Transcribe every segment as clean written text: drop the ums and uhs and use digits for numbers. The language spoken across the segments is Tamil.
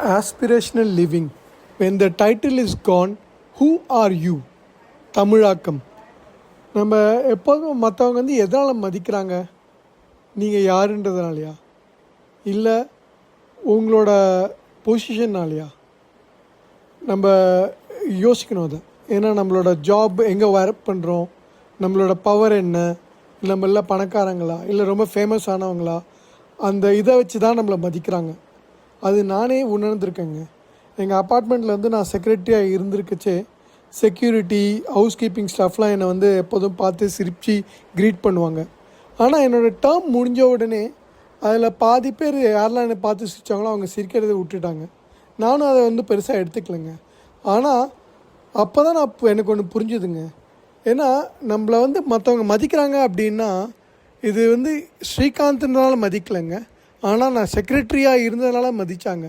Aspirational living. When the title is gone, who are you? தமிழாக்கம். நம்ம எப்போதும் மற்றவங்க எதனால் மதிக்கிறாங்க? நீங்கள் யாருன்றதுனாலையா, இல்லை உங்களோட பொசிஷன்னாலையா? நம்ம யோசிக்கணும் அதை. ஏன்னா நம்மளோட ஜாப் எங்கே ஒர்க் பண்ணுறோம், நம்மளோட பவர் என்ன, இல்லை நம்ம எல்லாம் பணக்காரங்களா, இல்லை ரொம்ப ஃபேமஸ் ஆனவங்களா, அந்த இதை வச்சு தான் நம்மளை மதிக்கிறாங்க. அது நானே உணர்ந்திருக்கேங்க. எங்கள் அப்பார்ட்மெண்ட்டில் நான் செக்ரட்டரியாக இருந்திருக்கச்சே செக்யூரிட்டி, ஹவுஸ் கீப்பிங் ஸ்டாஃப்லாம் என்னை எப்போதும் பார்த்து சிரித்து க்ரீட் பண்ணுவாங்க. ஆனால் என்னோடய டேர்ம் முடிஞ்ச உடனே அதில் பாதி பேர் யாரெல்லாம் என்னை பார்த்து சிரித்தாங்களோ அவங்க சிரிக்கிறத விட்டுட்டாங்க. நானும் அதை பெருசாக எடுத்துக்கலைங்க. ஆனால் அப்போ தான் எனக்கு ஒன்று புரிஞ்சுதுங்க. ஏன்னா நம்மளை மற்றவங்க மதிக்கிறாங்க அப்படின்னா இது ஸ்ரீகாந்த்னால மதிக்கலைங்க. ஆனால் நான் செக்ரட்டரியாக இருந்ததுனால மதித்தாங்க.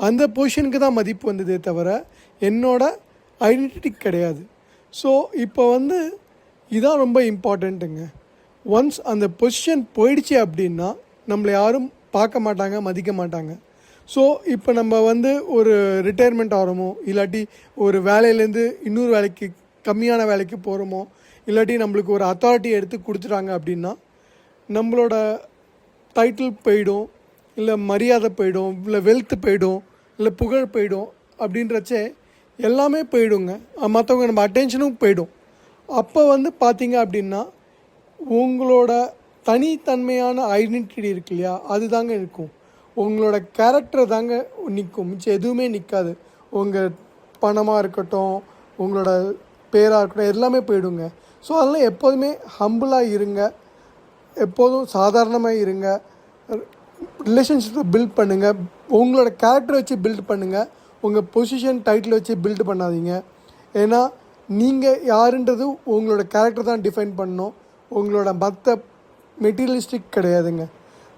அந்த பொசிஷனுக்கு தான் மதிப்பு வந்ததே தவிர என்னோட ஐடென்டிட்டி கிடையாது. ஸோ இப்போ இதான் ரொம்ப இம்பார்ட்டண்ட்டுங்க. ஒன்ஸ் அந்த பொசிஷன் போயிடுச்சு அப்படின்னா நம்மளை யாரும் பார்க்க மாட்டாங்க, மதிக்க மாட்டாங்க. ஸோ இப்போ நம்ம ஒரு ரிட்டையர்மெண்ட் ஆகிறோமோ, இல்லாட்டி ஒரு வேலையிலேருந்து இன்னொரு வேலைக்கு, கம்மியான வேலைக்கு போகிறோமோ, இல்லாட்டி நம்மளுக்கு ஒரு அத்தாரிட்டி எடுத்து கொடுத்துட்டாங்க அப்படின்னா நம்மளோட டைட்டில் போயிடும், இல்லை மரியாதை போயிடும், இல்லை வெல்த்து போயிடும், இல்லை புகழ் போயிடும். அப்படின்றச்சே எல்லாமே போயிடுங்க. மற்றவங்க நம்ம அட்டென்ஷனும் போயிடும். அப்போ பார்த்தீங்க அப்படின்னா உங்களோட தனித்தன்மையான ஐடென்டிட்டி இருக்கு இல்லையா, அது தாங்க இருக்கும். உங்களோட கேரக்டர் தாங்க நிற்கும், மிச்சம் எதுவுமே நிற்காது. உங்கள் பணமாக இருக்கட்டும், உங்களோட பேராக இருக்கட்டும், எல்லாமே போயிடுங்க. ஸோ அதெல்லாம் எப்போதுமே ஹம்பிளாக இருங்க, எப்போதும் சாதாரணமாக இருங்க. ரிலேஷன்ஷிப்பை பில்ட் பண்ணுங்கள். உங்களோட கேரக்டரை வச்சு பில்ட் பண்ணுங்கள். உங்கள் பொசிஷன், டைட்டில் வச்சு பில்ட் பண்ணாதீங்க. ஏன்னா நீங்கள் யாருன்றது உங்களோட கேரக்டர் தான் டிஃபைன் பண்ணணும், உங்களோட மற்ற மெட்டீரியலிஸ்டிக் கிடையாதுங்க.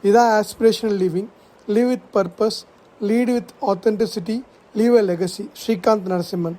இதுதான் aspirational living. Live with purpose, lead with authenticity, leave a legacy. Srikanth Narasimhan.